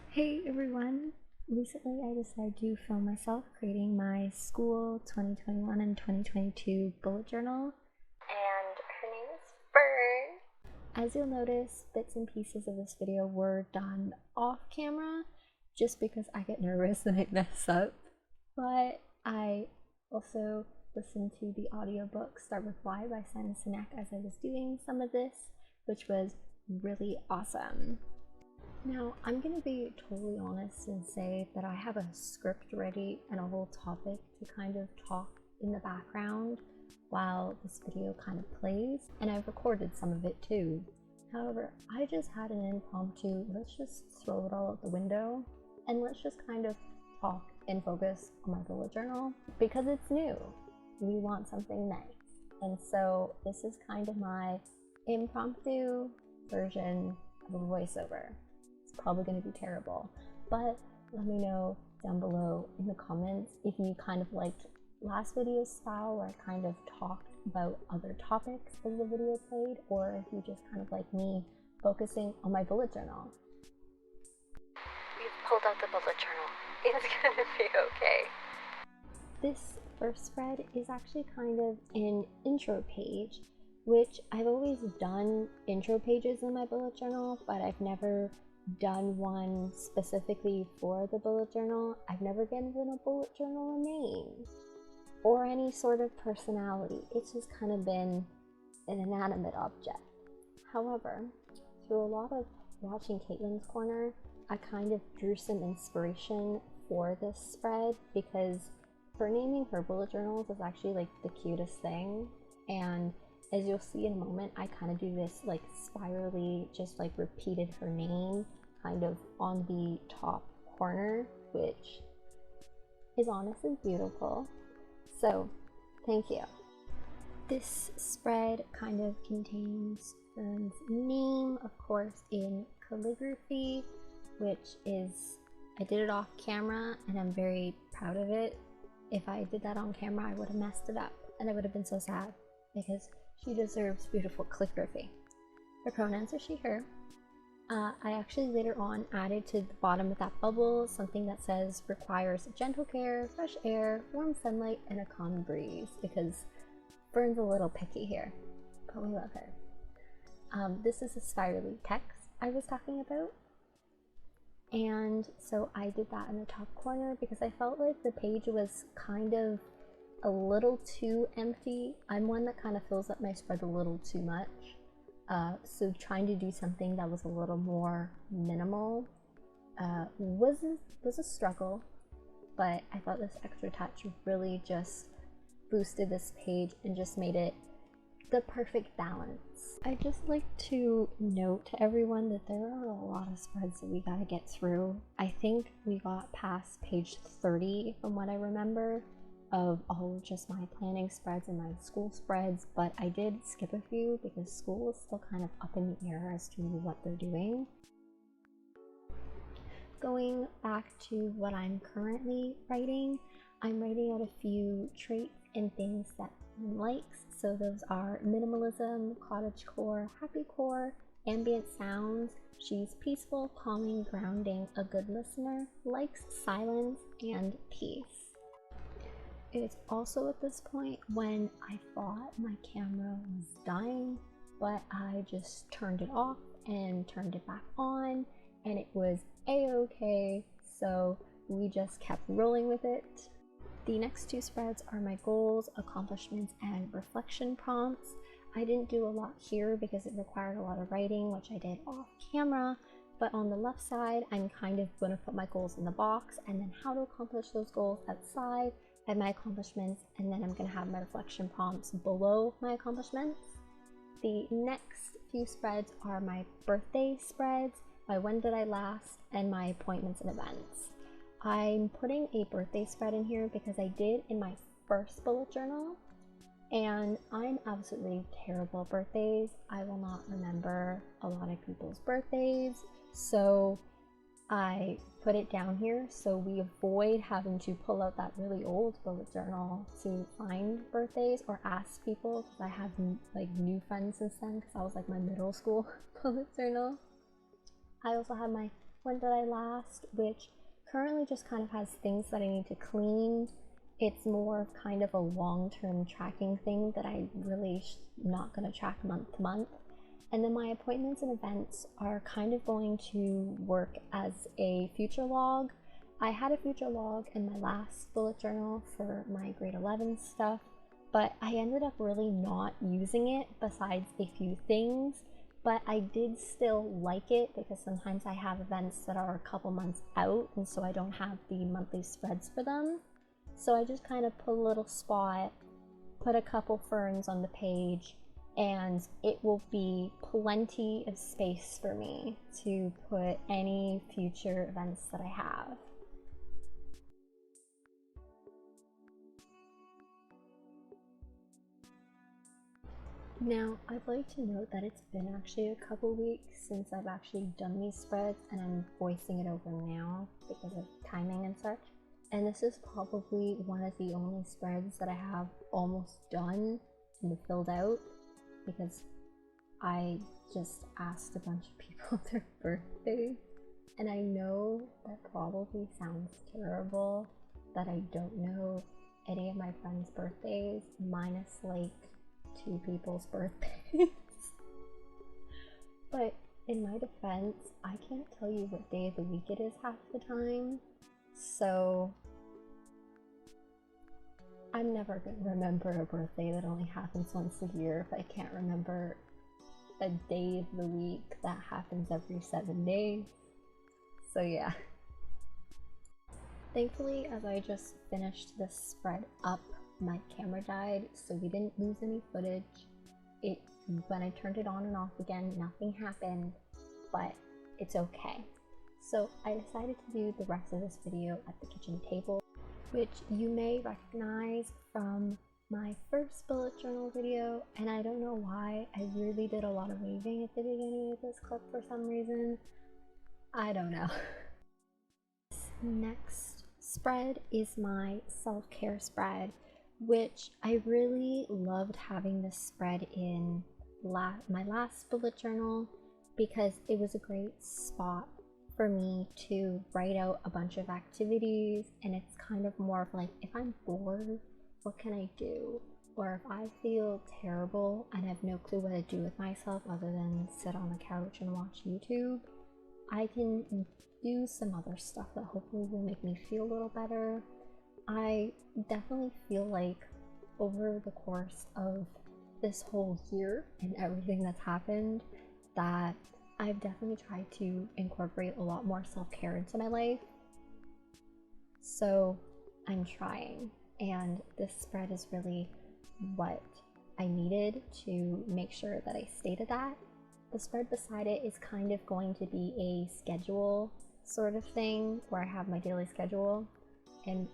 Hey everyone! Recently I decided to film myself creating my school 2021 and 2022 bullet journal, and her name is Fern. As you'll notice, bits and pieces of this video were done off camera just because I get nervous and I mess up, but I also listened to the audiobook Start With Why by Simon Sinek as I was doing some of this, which was really awesome. Now, I'm going to be totally honest and say that I have a script ready and a whole topic to kind of talk in the background while this video kind of plays, and I've recorded some of it too. However, I just had an impromptu, let's just throw it all out the window and let's just kind of talk and focus on my bullet journal because it's new. We want something nice. And so this is kind of my impromptu version of a voiceover. Probably going to be terrible, but let me know down below in the comments if you kind of liked last video's style where I kind of talked about other topics as the video played, or if you just kind of like me focusing on my bullet journal. We've pulled out the bullet journal. It's gonna be okay. This first spread is actually kind of an intro page, which I've always done intro pages in my bullet journal, but I've never done one specifically for the bullet journal. I've never given a bullet journal a name or any sort of personality. It's just kind of been an inanimate object. However, through a lot of watching Caitlin's Corner, I kind of drew some inspiration for this spread because her naming her bullet journals is actually like the cutest thing, and as you'll see in a moment, I kind of do this like spirally, just like repeated her name kind of on the top corner, which is honestly beautiful. So thank you. This spread kind of contains Fern's name, of course, in calligraphy, which is, I did it off camera and I'm very proud of it. If I did that on camera, I would have messed it up and I would have been so sad because she deserves beautiful calligraphy. Her pronouns are she, her. I actually later on added to the bottom of that bubble something that says requires gentle care, fresh air, warm sunlight, and a calm breeze because Fern's a little picky here, but we love her. This is a spirally text I was talking about, and so I did that in the top corner because I felt like the page was kind of a little too empty. I'm one that kind of fills up my spread a little too much, so trying to do something that was a little more minimal was a struggle, but I thought this extra touch really just boosted this page and just made it the perfect balance. I'd just like to note to everyone that there are a lot of spreads that we gotta get through. I think we got past page 30 from what I remember of all just my planning spreads and my school spreads, but I did skip a few because school is still kind of up in the air as to what they're doing. Going back to what I'm currently writing, I'm writing out a few traits and things that Fern likes. So those are minimalism, cottagecore, happycore, ambient sounds. She's peaceful, calming, grounding, a good listener, likes silence, and peace. It's also at this point when I thought my camera was dying, but I just turned it off and turned it back on, and it was a-okay, so we just kept rolling with it. The next two spreads are my goals, accomplishments, and reflection prompts. I didn't do a lot here because it required a lot of writing, which I did off camera, but on the left side, I'm kind of going to put my goals in the box and then how to accomplish those goals outside and my accomplishments, and then I'm going to have my reflection prompts below my accomplishments. The next few spreads are my birthday spreads, my when did I last, and my appointments and events. I'm putting a birthday spread in here because I did in my first bullet journal, and I'm absolutely terrible at birthdays. I will not remember a lot of people's birthdays, so I put it down here so we avoid having to pull out that really old bullet journal to find birthdays or ask people, because I have like new friends since then, because I was like my middle school bullet journal. I also have my When Did I Last, which currently just kind of has things that I need to clean. It's more of kind of a long-term tracking thing that I really not going to track month to month. And then my appointments and events are kind of going to work as a future log. I had a future log in my last bullet journal for my grade 11 stuff, but I ended up really not using it besides a few things. But I did still like it because sometimes I have events that are a couple months out, and so I don't have the monthly spreads for them. So I just kind of put a little spot, put a couple ferns on the page, and it will be plenty of space for me to put any future events that I have. Now, I'd like to note that it's been actually a couple weeks since I've actually done these spreads, and I'm voicing it over now because of timing and such. And this is probably one of the only spreads that I have almost done and filled out, because I just asked a bunch of people their birthdays. And I know that probably sounds terrible that I don't know any of my friends' birthdays, minus like 2 people's birthdays. But in my defense, I can't tell you what day of the week it is half the time, so I'm never gonna remember a birthday that only happens once a year if I can't remember a day of the week that happens every 7 days. So yeah. Thankfully, as I just finished this spread up, my camera died, so we didn't lose any footage. When I turned it on and off again, nothing happened, but it's okay. So I decided to do the rest of this video at the kitchen table, which you may recognize from my first bullet journal video, and I don't know why, I really did a lot of waving at the beginning of this clip for some reason. I don't know. This next spread is my self-care spread, which I really loved having this spread in my last bullet journal because it was a great spot for me to write out a bunch of activities, and it's kind of more of like, if I'm bored, what can I do? Or if I feel terrible and have no clue what to do with myself other than sit on the couch and watch YouTube, I can do some other stuff that hopefully will make me feel a little better. I definitely feel like over the course of this whole year and everything that's happened, that I've definitely tried to incorporate a lot more self-care into my life. So I'm trying, and this spread is really what I needed to make sure that I stated that. The spread beside it is kind of going to be a schedule sort of thing where I have my daily schedule, and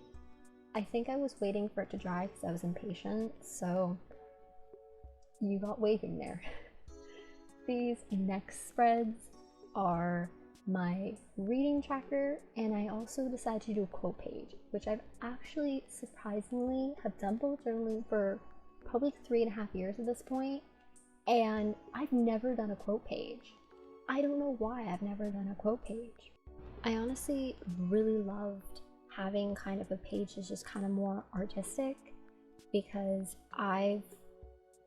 I think I was waiting for it to dry because I was impatient, so you got waving there. These next spreads are my reading tracker, and I also decided to do a quote page, which I've actually surprisingly have done bullet journaling for probably 3.5 years at this point, and I've never done a quote page. I don't know why I've never done a quote page. I honestly really loved having kind of a page that's just kind of more artistic, because I've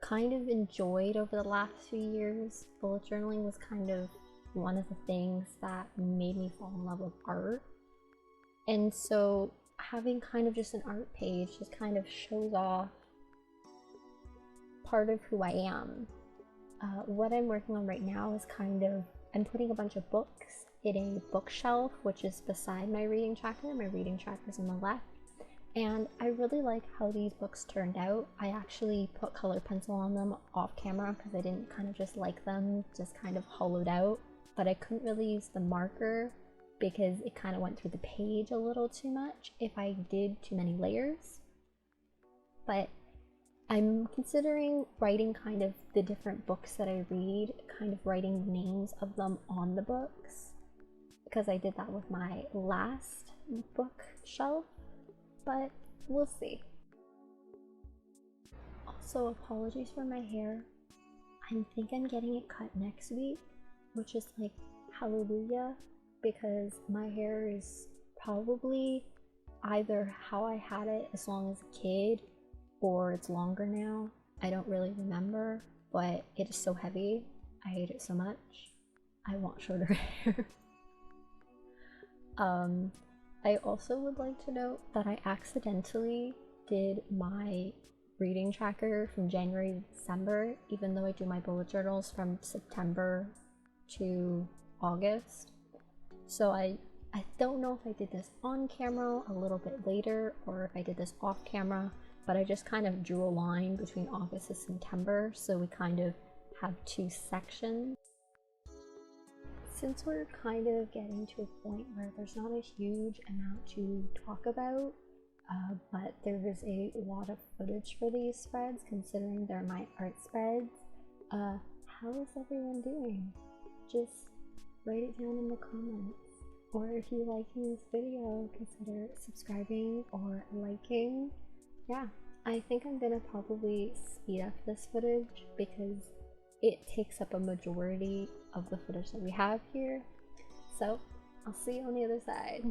kind of enjoyed over the last few years, bullet journaling was kind of one of the things that made me fall in love with art. And so having kind of just an art page just kind of shows off part of who I am. What I'm working on right now is I'm putting a bunch of books in a bookshelf, which is beside my reading tracker. My reading tracker is on the left. And I really like how these books turned out. I actually put color pencil on them off camera because I didn't kind of just like them just kind of hollowed out, but I couldn't really use the marker because it kind of went through the page a little too much if I did too many layers. But I'm considering writing kind of the different books that I read, kind of writing names of them on the books, because I did that with my last bookshelf, but we'll see. Also, apologies for my hair. I think I'm getting it cut next week, which is like hallelujah, because my hair is probably either how I had it as long as a kid or it's longer now. I don't really remember, but it is so heavy. I hate it so much. I want shorter hair. I also would like to note that I accidentally did my reading tracker from January to December, even though I do my bullet journals from September to August. So I don't know if I did this on camera a little bit later or if I did this off camera, but I just kind of drew a line between August and September, so we kind of have two sections. Since we're kind of getting to a point where there's not a huge amount to talk about, but there is a lot of footage for these spreads considering they're my art spreads, how is everyone doing? Just write it down in the comments. Or if you like this video, consider subscribing or liking. Yeah, I think I'm gonna probably speed up this footage because it takes up a majority of the footage that we have here. So I'll see you on the other side.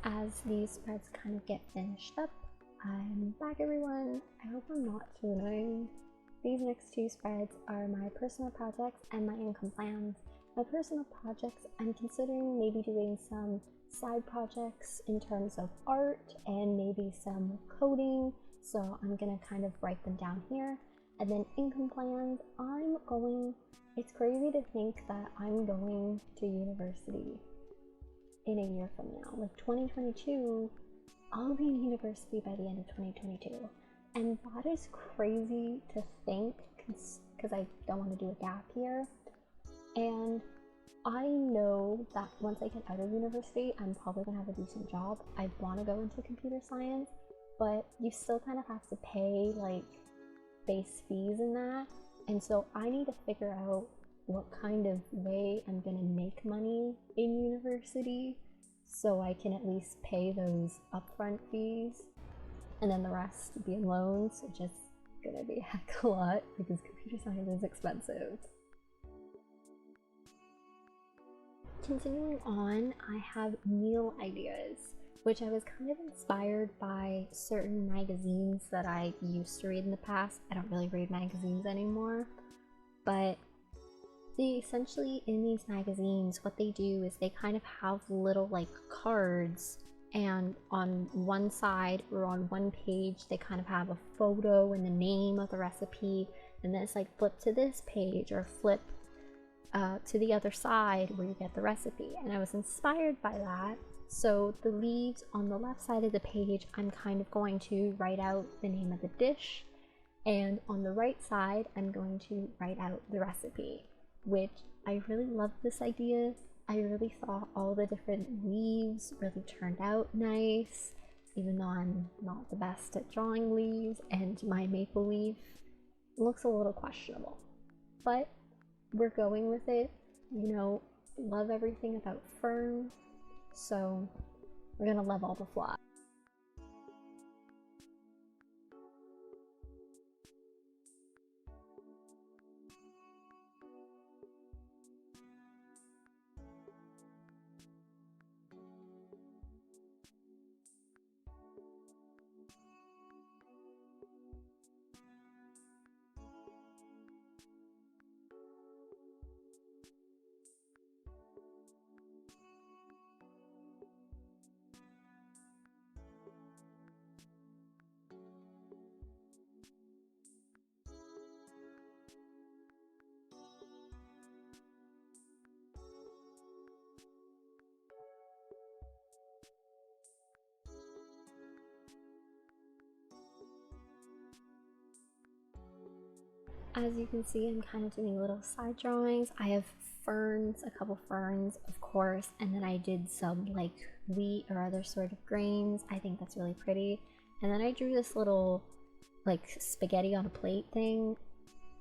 As these spreads kind of get finished up, I'm back everyone. I hope I'm not too annoying. These next two spreads are my personal projects and my income plans. My personal projects, I'm considering maybe doing some side projects in terms of art and maybe some coding, so I'm gonna kind of write them down here. And then income plans, it's crazy to think that I'm going to university in a year from now. Like 2022, I'll be in university by the end of 2022. And that is crazy to think because I don't want to do a gap year. And I know that once I get out of university, I'm probably gonna have a decent job. I want to go into computer science, but you still kind of have to pay like base fees in that. And so I need to figure out what kind of way I'm gonna make money in university so I can at least pay those upfront fees and then the rest be in loans, which is gonna be a heck of a lot because computer science is expensive. Continuing on, I have meal ideas, which I was kind of inspired by certain magazines that I used to read in the past. I don't really read magazines anymore, but essentially in these magazines, what they do is they kind of have little like cards, and on one side or on one page, they kind of have a photo and the name of the recipe, and then it's like flip to this page or flip to the other side where you get the recipe. And I was inspired by that. So the leaves on the left side of the page, I'm kind of going to write out the name of the dish, and on the right side, I'm going to write out the recipe, which I really loved this idea. I really thought all the different leaves really turned out nice, even though I'm not the best at drawing leaves, and my maple leaf looks a little questionable. But we're going with it, you know, love everything about fern, so we're gonna love all the flaws. As you can see, I'm kind of doing little side drawings. I have ferns, a couple ferns, of course, and then I did some like wheat or other sort of grains. I think that's really pretty. And then I drew this little like spaghetti on a plate thing.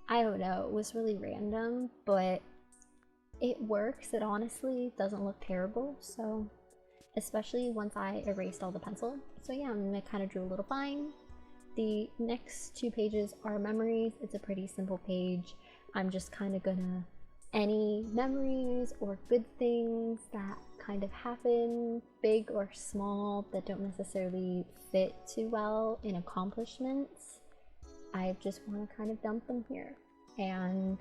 I don't know, it was really random, but it works. It honestly doesn't look terrible, so especially once I erased all the pencil. So yeah, I kind of drew a little vine. The next two pages are memories. It's a pretty simple page. I'm just kind of gonna, any memories or good things that kind of happen, big or small, that don't necessarily fit too well in accomplishments, I just want to kind of dump them here. And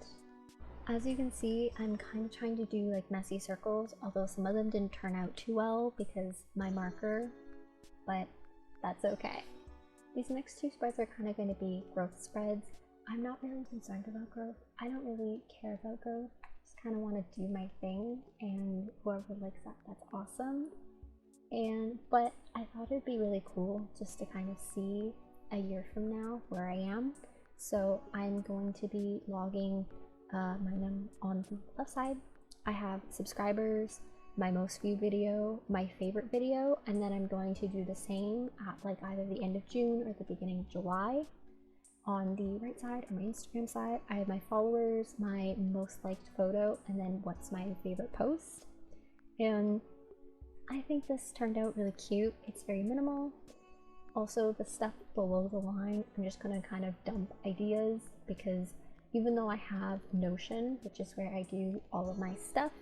as you can see, I'm kind of trying to do like messy circles, although some of them didn't turn out too well because my marker, but that's okay. These next two spreads are kind of going to be growth spreads. I'm not really concerned about growth. I don't really care about growth. Just kind of want to do my thing, and whoever likes that, that's awesome. But I thought it'd be really cool just to kind of see a year from now where I am. So I'm going to be logging my name on the left side. I have subscribers, my most viewed video, my favorite video, and then I'm going to do the same at like either the end of June or the beginning of July. On the right side, on my Instagram side, I have my followers, my most liked photo, and then what's my favorite post. And I think this turned out really cute. It's very minimal. Also, the stuff below the line, I'm just gonna kind of dump ideas because even though I have Notion, which is where I do all of my stuff,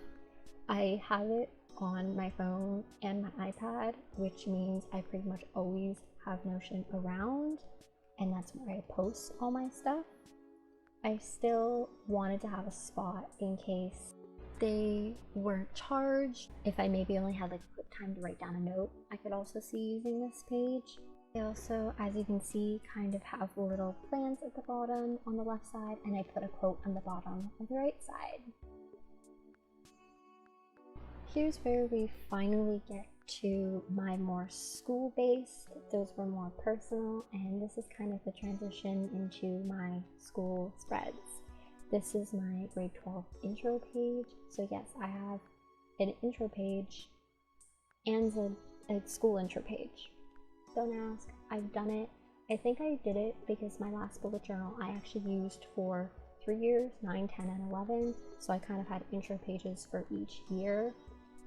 I have it on my phone and my iPad, which means I pretty much always have Notion around, and that's where I post all my stuff. I still wanted to have a spot in case they weren't charged. If I maybe only had like a quick time to write down a note, I could also see using this page. I also, as you can see, kind of have little plants at the bottom on the left side, and I put a quote on the bottom on the right side. Here's where we finally get to my more school-based. Those were more personal, and this is kind of the transition into my school spreads. This is my grade 12 intro page. So yes, I have an intro page and a school intro page. Don't ask, I've done it. I think I did it because my last bullet journal I actually used for 3 years, 9, 10, and 11. So I kind of had intro pages for each year.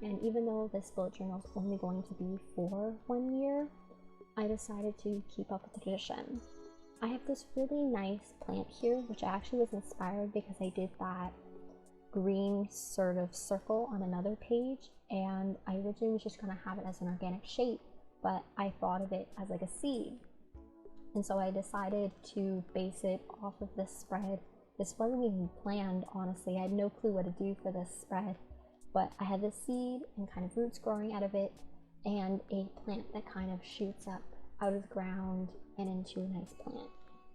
And even though this bullet journal is only going to be for 1 year, I decided to keep up with the tradition. I have this really nice plant here, which I actually was inspired because I did that green sort of circle on another page, and I originally was just going to have it as an organic shape, but I thought of it as like a seed. And so I decided to base it off of this spread. This wasn't even planned, honestly. I had no clue what to do for this spread, but I had this seed and kind of roots growing out of it, and a plant that kind of shoots up out of the ground and into a nice plant.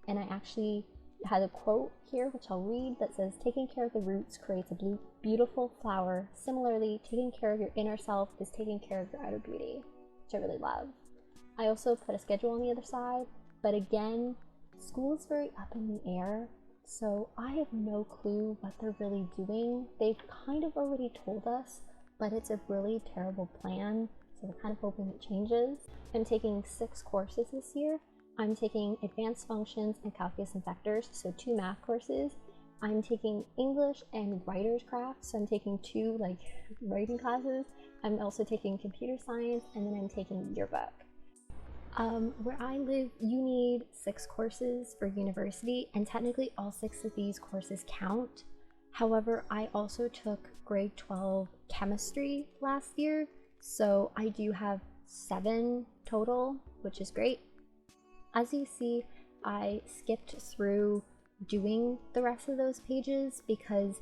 And I actually had a quote here, which I'll read, that says, "Taking care of the roots creates a beautiful flower. Similarly, taking care of your inner self is taking care of your outer beauty," which I really love. I also put a schedule on the other side, but again, school is very up in the air, so I have no clue what they're really doing. They've kind of already told us, but it's a really terrible plan, so we're kind of hoping it changes. I'm taking 6 courses this year. I'm taking advanced functions and calculus and vectors, so 2 math courses. I'm taking English and writer's craft, so I'm taking 2 writing classes. I'm also taking computer science, and then I'm taking yearbook. Where I live, you need 6 courses for university, and technically all 6 of these courses count. However, I also took grade 12 chemistry last year, so I do have 7 total, which is great. As you see, I skipped through doing the rest of those pages because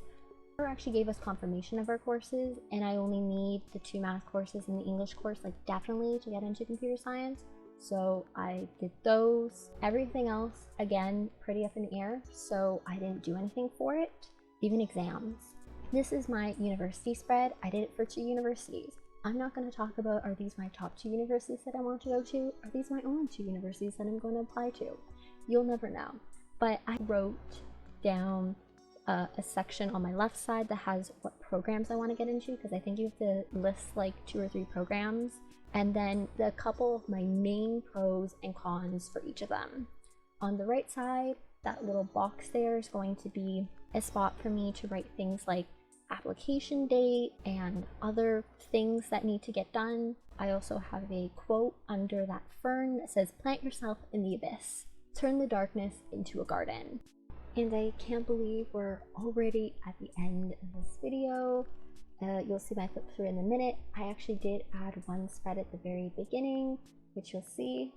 they actually gave us confirmation of our courses, and I only need the 2 math courses and the English course definitely to get into computer science. So I did those. Everything else, again, pretty up in the air, so I didn't do anything for it, even exams. This is my university spread. I did it for 2 universities. I'm not going to talk about, are these my top 2 universities that I want to go to? Are these my only 2 universities that I'm going to apply to? You'll never know. But I wrote down a section on my left side that has what programs I want to get into, because I think you have to list 2 or 3 programs, and then a couple of my main pros and cons for each of them. On the right side, that little box there is going to be a spot for me to write things like application date and other things that need to get done. I also have a quote under that fern that says, "Plant yourself in the abyss. Turn the darkness into a garden." And I can't believe we're already at the end of this video. You'll see my flip through in a minute. I actually did add 1 spread at the very beginning, which you'll see,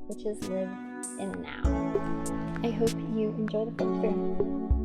which is live in the now. I hope you enjoy the flip through.